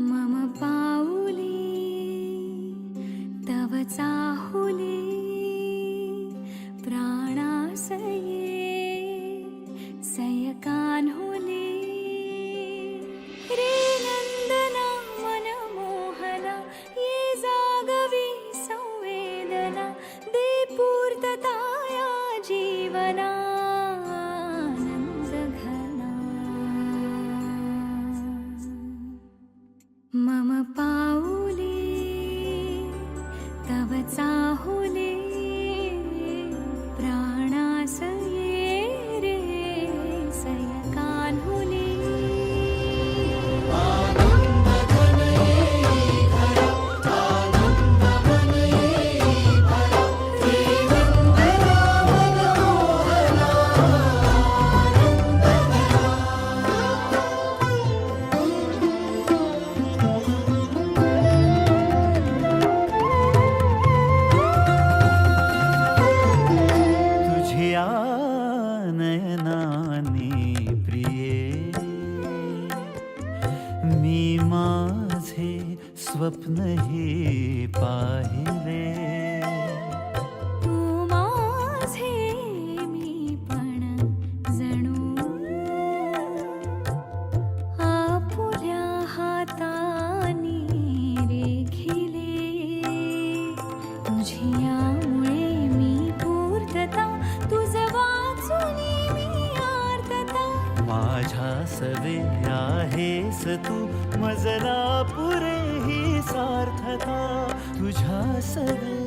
मम पाऊली तव चाहुली प्राणासये सयकान्हुली रे नंदना मनमोहना ये जागवी संवेदना दे पूर्तता या जीवना मम पाऊली तव चाहुली प्राणासये रे सयकान्हुली नयनानी प्रिये मी माझे स्वप्न हे पाहिले तू माझे मी पण जणू आपुल्या हातानी रेखिले तुझियामुळे मी पूर्तता तुझ वाचुनी मी आर्तता माझ्या सवे आहेस तू मजला पुरे ही सार्थता तुझ्या सवे